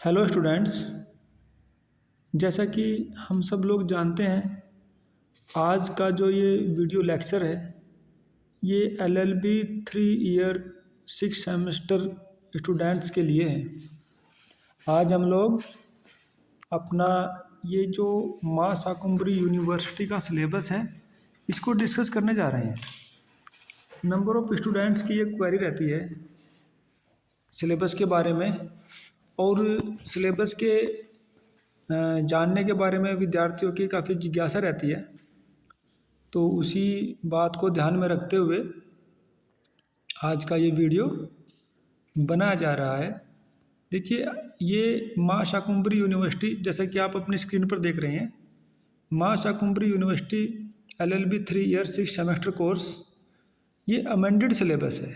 Hello students. जैसा कि हम सब लोग जानते हैं, आज का जो ये वीडियो लेक्चर है ये एलएलबी 3 ईयर 6 सेमेस्टर स्टूडेंट्स के लिए है। आज हम लोग अपना ये जो मां शाकुंभरी यूनिवर्सिटी का सिलेबस है इसको डिस्कस करने जा रहे हैं। नंबर ऑफ़ स्टूडेंट्स की ये क्वेरी रहती है सिलेबस के बारे में, और सिलेबस के जानने के बारे में विद्यार्थियों की काफ़ी जिज्ञासा रहती है। तो उसी बात को ध्यान में रखते हुए आज का ये वीडियो बनाया जा रहा है। देखिए, ये मां शाकुंभरी यूनिवर्सिटी, जैसा कि आप अपनी स्क्रीन पर देख रहे हैं, मां Shakumbhari university LLB 3 year 6 semester course, ये अमेंडेड सिलेबस है।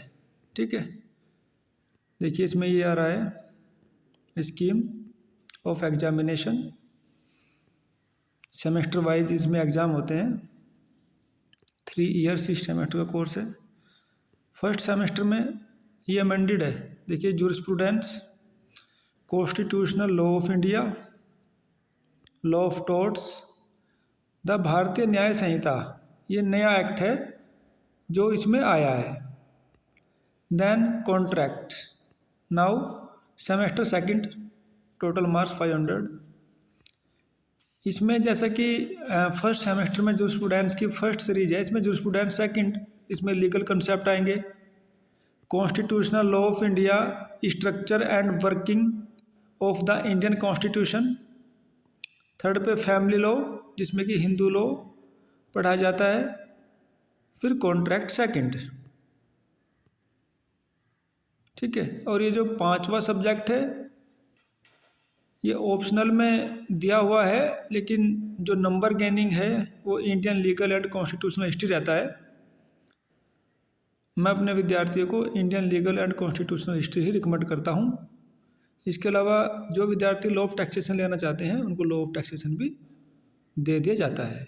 ठीक है, देखिए इसमें ये आ रहा है scheme of examination, semester wise इसमें एग्ज़ाम होते हैं। 3 ईयर 6 सेमेस्टर का कोर्स है। फर्स्ट सेमेस्टर में ये अमेंडेड है। देखिए, jurisprudence, constitutional law of India, law of torts, the भारतीय न्याय संहिता, ये नया एक्ट है जो इसमें आया है। Then contract. Now semester second, total marks 500। इसमें जैसा कि फर्स्ट सेमेस्टर में जूरिस्प्रूडेंस की फर्स्ट सीरीज है, इसमें जूरिस्प्रूडेंस सेकंड, इसमें लीगल कंसेप्ट आएंगे। Constitutional law of India, structure and working of the Indian constitution. Third पे फैमिली लॉ, जिसमें कि हिंदू लॉ पढ़ाया जाता है। फिर कॉन्ट्रैक्ट सेकंड। ठीक है, और ये जो पांचवा सब्जेक्ट है ये ऑप्शनल में दिया हुआ है, लेकिन जो नंबर गेनिंग है वो Indian legal and constitutional history रहता है। मैं अपने विद्यार्थियों को Indian legal and constitutional history he recommend करता हूँ। इसके अलावा जो विद्यार्थी लॉ ऑफ टैक्सेशन लेना चाहते हैं उनको लॉ ऑफ टैक्सेशन भी दे दिया जाता है।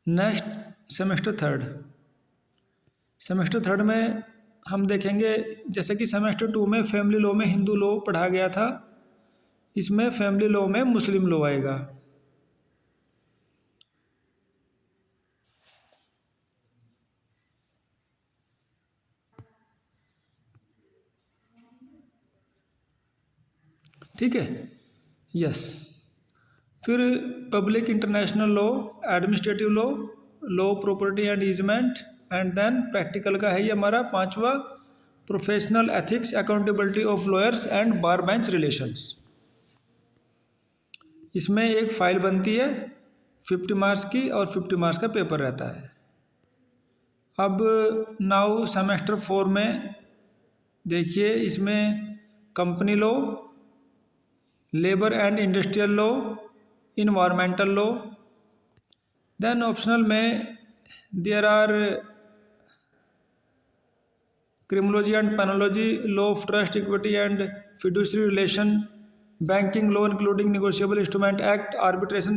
Next semester third. Semester third में हम देखेंगे, जैसे कि सेमेस्टर 2 में फैमिली लॉ में हिंदू लॉ पढ़ाया गया था, इसमें फैमिली लॉ में मुस्लिम लॉ आएगा। ठीक है, यस। फिर public international law, administrative law, law property and easement, and then practical का है ये हमारा पांचवा, professional ethics, accountability of lawyers and bar bench relations. इसमें एक फाइल बनती है 50 मार्क्स की और 50 मार्क्स का पेपर रहता है। अब नाउ सेमेस्टर 4 में देखिए, इसमें company law, labour and industrial law, environmental law. Then optional में there are criminology and penology, law of trust, equity and fiduciary relation, banking law including negotiable instrument act, arbitration,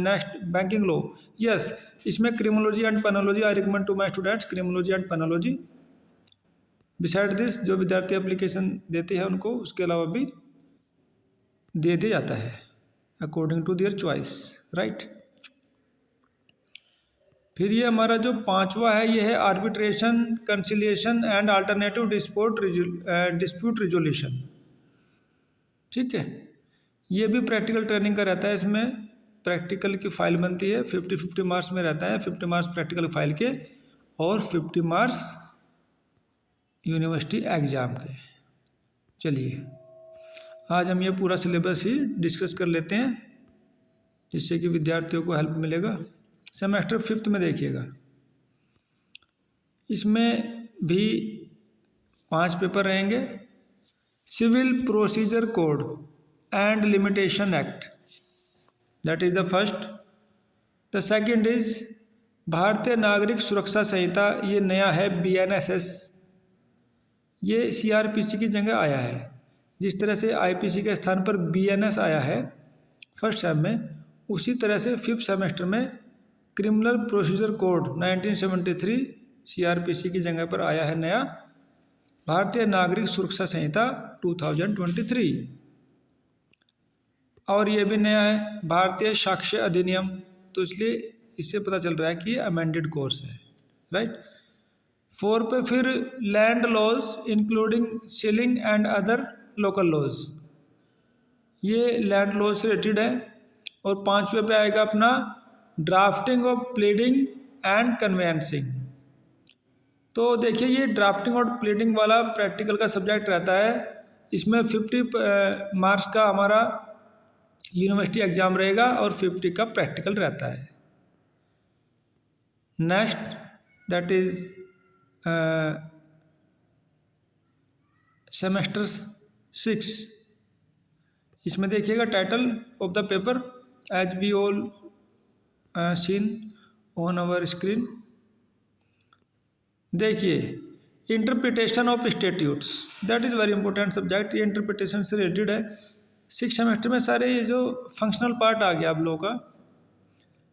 next banking law. Yes, इसमें criminology and penology I recommend to my students, criminology and penology. Beside this, जो विद्यार्थी application देते हैं उनको उसके अलावा भी दे दिया जाता है according to their choice, right. फिर ये हमारा जो पांचवा है ये है arbitration, conciliation and alternative dispute resolution. ठीक है, ये भी प्रैक्टिकल ट्रेनिंग का रहता है। इसमें प्रैक्टिकल की फाइल बनती है, 50-50 मार्क्स में रहता है। 50 मार्क्स प्रैक्टिकल फाइल के और 50 मार्क्स यूनिवर्सिटी एग्ज़ाम के। चलिए, आज हम ये पूरा सिलेबस ही डिस्कस कर लेते हैं, जिससे कि विद्यार्थियों को हेल्प मिलेगा। सेमेस्टर 5th में देखिएगा, इसमें भी 5 पेपर रहेंगे। Civil procedure code and limitation act, that is the first. The second is Bharatiya Nagarik सुरक्षा संहिता, ये नया है, BNSS। ये CRPC की जगह आया है। जिस तरह से IPC के स्थान पर BNS आया है फर्स्ट सेम में, उसी तरह से 5th सेमेस्टर में क्रिमिनल प्रोसीजर कोड 1973 CRPC की जगह पर आया है नया भारतीय नागरिक सुरक्षा संहिता 2023। और ये भी नया है, भारतीय साक्ष्य अधिनियम, तो इसलिए इससे पता चल रहा है कि ये अमेंडेड कोर्स है, राइट। 4 पे फिर land laws including ceiling and other local laws, ये लैंड लॉज से रिलेटेड है। और 5वें पे आएगा अपना drafting of pleading and conveyancing. तो देखिए ये ड्राफ्टिंग और प्लीडिंग वाला प्रैक्टिकल का सब्जेक्ट रहता है, इसमें 50 मार्क्स का हमारा यूनिवर्सिटी एग्जाम रहेगा और 50 का प्रैक्टिकल रहता है। Next that is semester 6। इसमें देखिएगा title of the paper as we all seen on our screen. देखिए interpretation of statutes, that is very important subject, ये इंटरप्रिटेशन से रिलेटेड है। 6 सेमेस्टर में सारे ये जो फंक्शनल पार्ट आ गया आप लोगों का,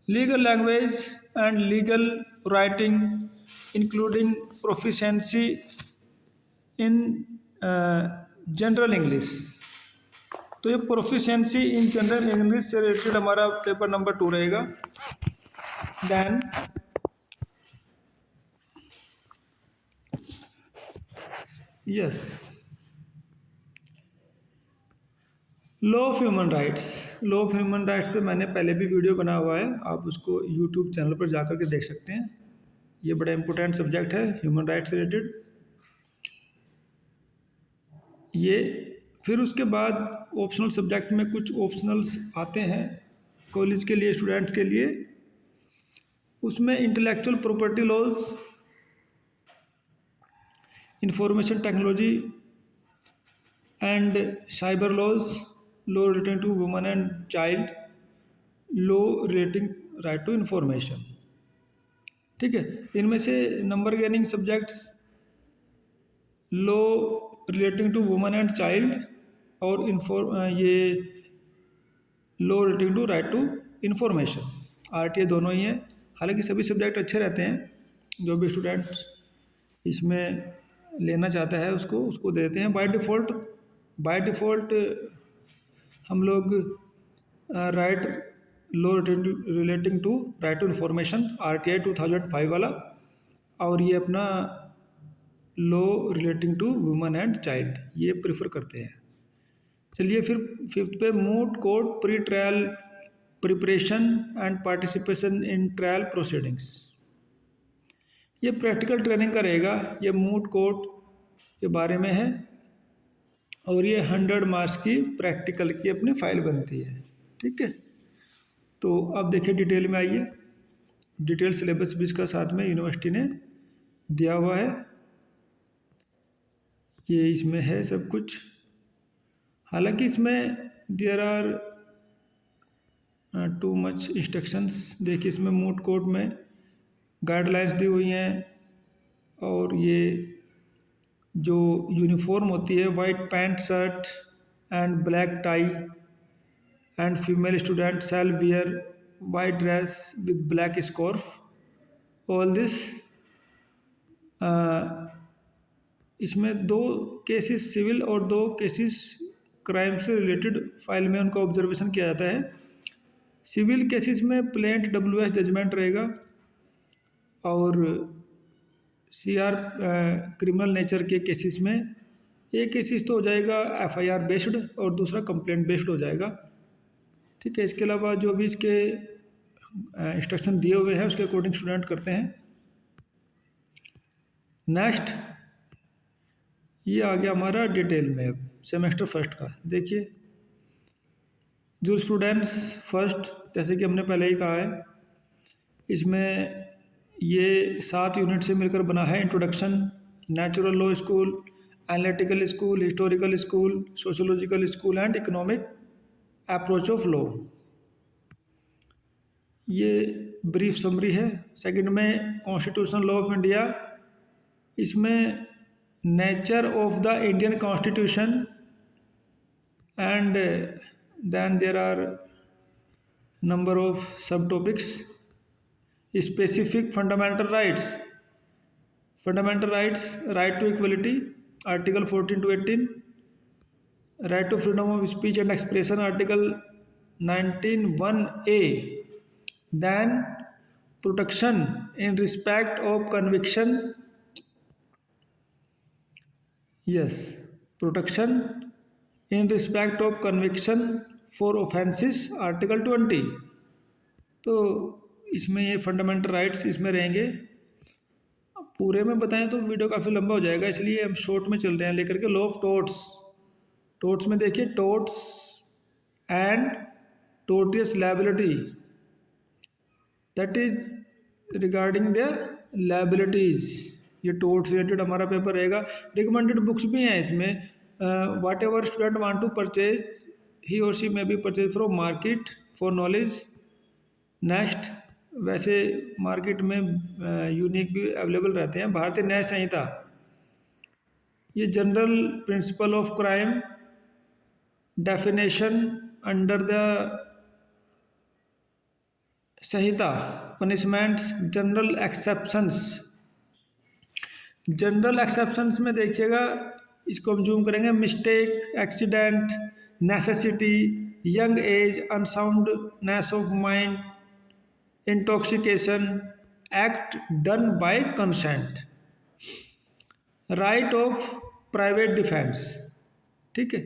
legal language and legal writing including proficiency in general English. तो ये प्रोफिशिएंसी इन जनरल इंग्लिश से रिलेटेड हमारा पेपर नंबर 2 रहेगा। Then yes, law of human rights. Law of human rights पे मैंने पहले भी वीडियो बना हुआ है, आप उसको यूट्यूब चैनल पर जाकर के देख सकते हैं। ये बड़ा इंपॉर्टेंट सब्जेक्ट है ह्यूमन राइट्स से रिलेटेड। ये फिर उसके बाद ऑप्शनल सब्जेक्ट में कुछ ऑप्शनल्स आते हैं कॉलेज के लिए, स्टूडेंट्स के लिए। उसमें intellectual property laws, information technology and cyber laws, law relating to women and child, law relating right to information. ठीक है, इनमें से number gaining subjects law relating to women and child और ये law relating to right to information, RTA दोनों ही हैं। हालांकि सभी सब्जेक्ट अच्छे रहते हैं, जो भी स्टूडेंट इसमें लेना चाहता है उसको देते हैं। बाय डिफ़ॉल्ट हम लोग right law relating to right to information RTI 2005 वाला, और ये अपना law relating to women and child ये प्रेफर करते हैं। चलिए फिर 5th पे moot court pre trial preparation and participation in trial proceedings, ये प्रैक्टिकल ट्रेनिंग का रहेगा। ये मूट कोर्ट के बारे में है और ये 100 मार्क्स की प्रैक्टिकल की अपनी फाइल बनती है। ठीक है, तो अब देखिए डिटेल में आइए। डिटेल सिलेबस भी इसका साथ में यूनिवर्सिटी ने दिया हुआ है, ये इसमें है सब कुछ। हालांकि इसमें there are too much instructions. देखिए इसमें मूट कोर्ट में गाइडलाइंस दी हुई हैं, और ये जो यूनिफॉर्म होती है white pant shirt and black tie, and female student shall wear white dress with black scarf. All this, इसमें 2 केसेस सिविल और 2 केसेस क्राइम से रिलेटेड फाइल में उनका ऑब्जर्वेशन किया जाता है। सिविल केसेस में प्लेंट WS जजमेंट रहेगा, और CR क्रिमिनल नेचर के केसेस में एक केसेस तो हो जाएगा FIR बेस्ड और दूसरा कंप्लेंट बेस्ड हो जाएगा। ठीक है, इसके अलावा जो भी इसके इंस्ट्रक्शन दिए हुए हैं उसके अकॉर्डिंग स्टूडेंट करते हैं। नेक्स्ट ये आ गया हमारा डिटेल में अब सेमेस्टर फर्स्ट का। देखिए जो स्टूडेंट्स फर्स्ट, जैसे कि हमने पहले ही कहा है, इसमें ये 7 यूनिट से मिलकर बना है। Introduction, natural law school, analytical school, historical school, sociological school and economic approach of law, ये ब्रीफ समरी है। सेकंड में कॉन्स्टिट्यूशनल लॉ ऑफ इंडिया, इसमें nature of the Indian constitution, and then there are number of sub topics. Specific fundamental rights, right to equality, article 14 to 18, right to freedom of speech and expression, article 19(1)(a), then protection in respect of conviction, yes, protection in respect of conviction for offenses, article 20। तो इसमें ये fundamental rights इसमें रहेंगे। पूरे में बताएं तो video काफ़ी लंबा हो जाएगा, इसलिए हम शॉर्ट में चल रहे हैं लेकर के। लॉ ऑफ टोर्ट्स, टोर्ट्स में देखिए torts and tortious liability, that is regarding the liabilities. ये टोर्ट्स रिलेटेड हमारा पेपर रहेगा। रिकमेंडेड बुक्स भी हैं इसमें। Whatever student want to purchase, he और she may be purchase from market for knowledge. Next, वैसे मार्केट में unique भी अवेलेबल रहते हैं। भारतीय न्याय संहिता, ये general principle of crime, definition under the Sanhita, punishments, general exceptions. General exceptions में देखिएगा, इसको हम जूम करेंगे, mistake, accident, necessity, young age, unsoundness of mind, intoxication, act done by consent, right of private defence. ठीक है,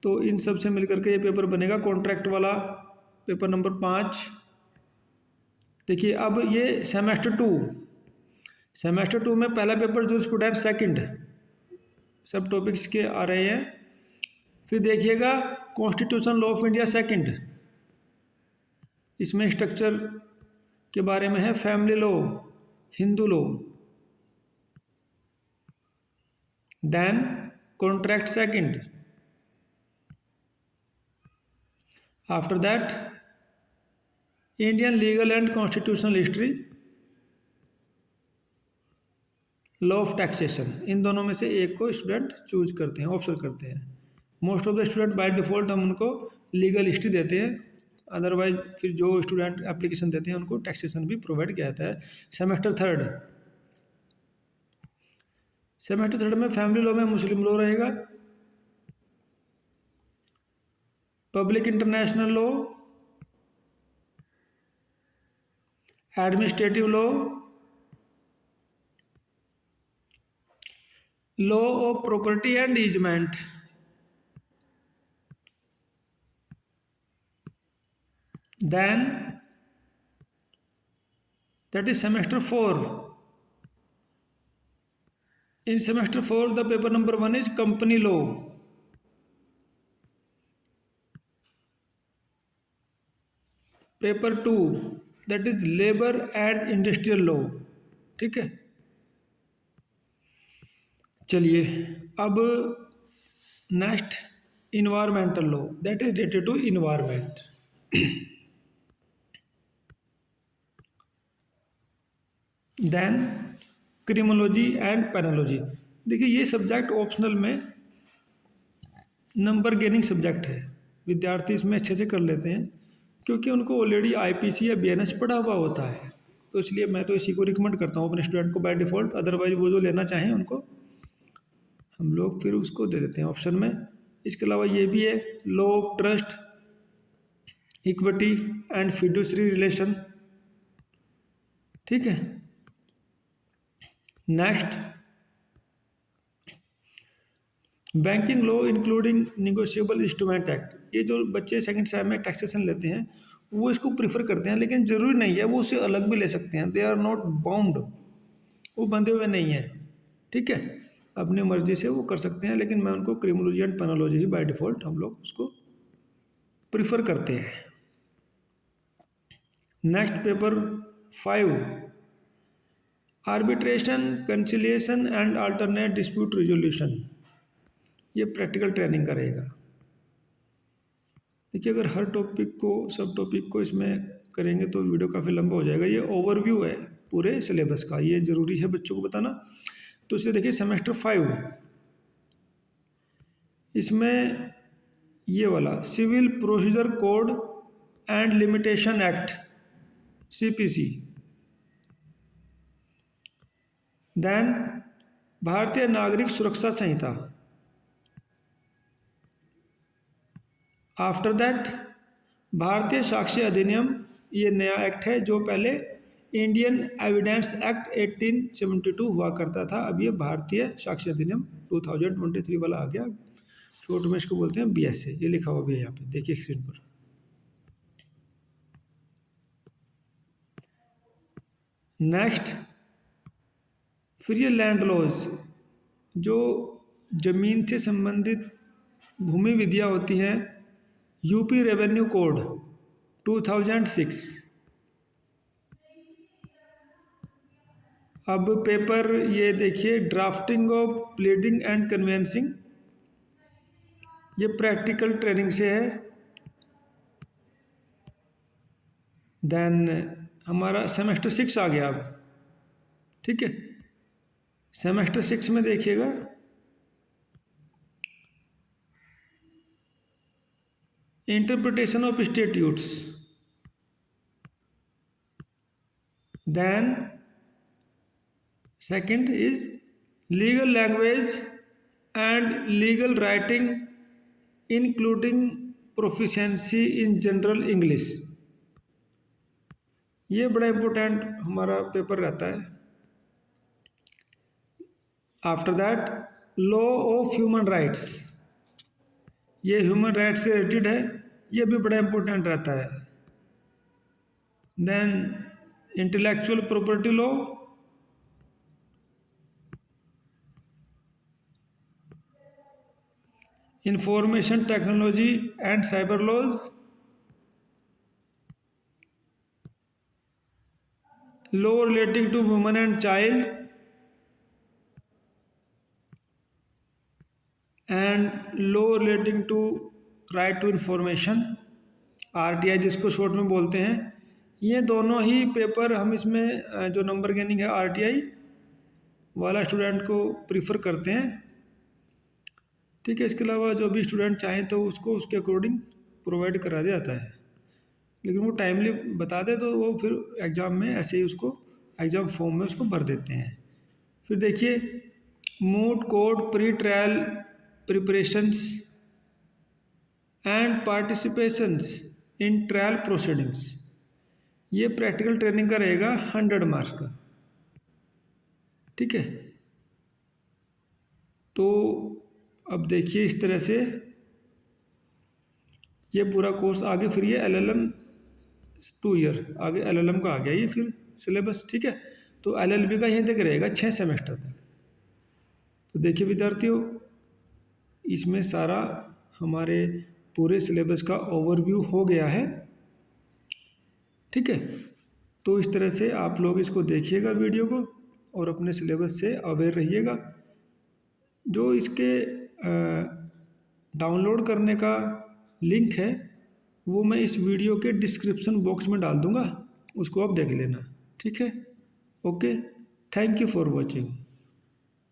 तो इन सब से मिलकर के ये पेपर बनेगा। कॉन्ट्रैक्ट वाला पेपर नंबर 5। देखिए अब ये सेमेस्टर टू में पहला paper jurisprudence, second, sub topics के आ रहे हैं। फिर देखिएगा constitution law of India second, इसमें स्ट्रक्चर के बारे में है। Family law, Hindu law, then contract second, after that Indian legal and constitutional history, law of taxation. इन दोनों में से एक को स्टूडेंट चूज करते हैं, ऑप्शन करते हैं। Most of the student by default हम उनको लीगल हिस्ट्री देते हैं, अदरवाइज फिर जो स्टूडेंट एप्लीकेशन देते हैं उनको टैक्सेशन भी प्रोवाइड किया जाता है। सेमेस्टर थर्ड में फैमिली लॉ में मुस्लिम लॉ रहेगा, public international law, administrative law, law of property and easement, then that is semester 4। in semester 4 the paper number 1 is company law, paper 2 that is labor and industrial law। ठीक है, चलिए अब next environmental law, that is related to environment. Then criminology and penology. देखिए ये subject optional में number gaining subject है, विद्यार्थी इसमें अच्छे से कर लेते हैं क्योंकि उनको ऑलरेडी आईपीसी या बीएनएस पढ़ा हुआ होता है। तो इसलिए मैं तो इसी को रिकमेंड करता हूँ अपने स्टूडेंट को बाय डिफ़ॉल्ट। अदरवाइज वो जो लेना चाहें उनको हम लोग फिर उसको दे देते हैं ऑप्शन में। इसके अलावा ये भी है, law of trust, equity and fiduciary relation. ठीक है, next banking law including negotiable instrument act. ये जो बच्चे सेकंड सेम में टैक्सेशन लेते हैं वो इसको प्रीफर करते हैं, लेकिन ज़रूरी नहीं है, वो उससे अलग भी ले सकते हैं। दे आर नॉट बाउंड, वो बंधे हुए नहीं हैं। ठीक है, अपनी मर्जी से वो कर सकते हैं, लेकिन मैं उनको क्रिमिनोलॉजी एंड पेनोलॉजी ही बाय डिफ़ॉल्ट हम लोग उसको प्रीफर करते हैं। Next paper 5, arbitration, conciliation and alternate dispute resolution. ये प्रैक्टिकल ट्रेनिंग का रहेगा। देखिए अगर हर टॉपिक को, सब टॉपिक को इसमें करेंगे तो वीडियो काफ़ी लंबा हो जाएगा। ये ओवरव्यू है पूरे सिलेबस का, ये ज़रूरी है बच्चों को बताना। तो इसलिए देखिए सेमेस्टर 5, इसमें ये वाला civil procedure code and limitation act, CPC, then Bharatiya Nagarik सुरक्षा संहिता। आफ्टर दैट भारतीय साक्ष्य अधिनियम, ये नया एक्ट है, जो पहले इंडियन एविडेंस एक्ट 1872 हुआ करता था, अब ये भारतीय साक्ष्य अधिनियम 2023 वाला आ गया। शॉर्ट में इसको बोलते हैं BSA। ये लिखा हुआ भी है यहाँ पे, देखिए स्क्रीन पर। नेक्स्ट, फिर ये लैंड लॉज, जो जमीन से संबंधित भूमि विधियाँ होती हैं, यूपी रेवेन्यू कोड 2006। अब पेपर ये देखिए, drafting of pleading and convincing, ये प्रैक्टिकल ट्रेनिंग से है। देन हमारा सेमेस्टर 6 आ गया अब, ठीक है। सेमेस्टर 6 में देखिएगा, interpretation of statutes, then second is legal language and legal writing including proficiency in general English. ये बड़ा इम्पोर्टेंट हमारा पेपर रहता है। After that law of human rights, ये ह्यूमन राइट्स से रिलेटेड है, ये भी बड़ा इम्पोर्टेंट रहता है। Then intellectual property law, information technology and cyber laws, law relating to women and child, and law relating to right to information, RTI जिसको short में बोलते हैं। ये दोनों ही पेपर हम इसमें जो नंबर गेनिंग है RTI वाला स्टूडेंट को प्रीफर करते हैं, ठीक है। इसके अलावा जो भी स्टूडेंट चाहें तो उसको उसके अकॉर्डिंग प्रोवाइड करा दिया जाता है, लेकिन वो टाइमली बता दे तो वो फिर एग्ज़ाम में ऐसे ही उसको एग्ज़ाम फॉर्म में उसको भर देते हैं। फिर देखिए, moot court pre trial preparations and participations in trial proceedings, ये प्रैक्टिकल ट्रेनिंग का रहेगा 100 मार्क्स का, ठीक है। तो अब देखिए इस तरह से ये पूरा कोर्स आगे, फिर ये LLM 2 ईयर आगे LLM का आ गया ये फिर सिलेबस, ठीक है। तो LLB का यहीं तक रहेगा 6 सेमेस्टर तक। तो देखिए विद्यार्थियों, इसमें सारा हमारे पूरे सिलेबस का ओवरव्यू हो गया है, ठीक है। तो इस तरह से आप लोग इसको देखिएगा वीडियो को और अपने सिलेबस से अवेयर रहिएगा। जो इसके डाउनलोड करने का लिंक है वो मैं इस वीडियो के डिस्क्रिप्शन बॉक्स में डाल दूँगा, उसको आप देख लेना, ठीक है। Okay, thank you for watching.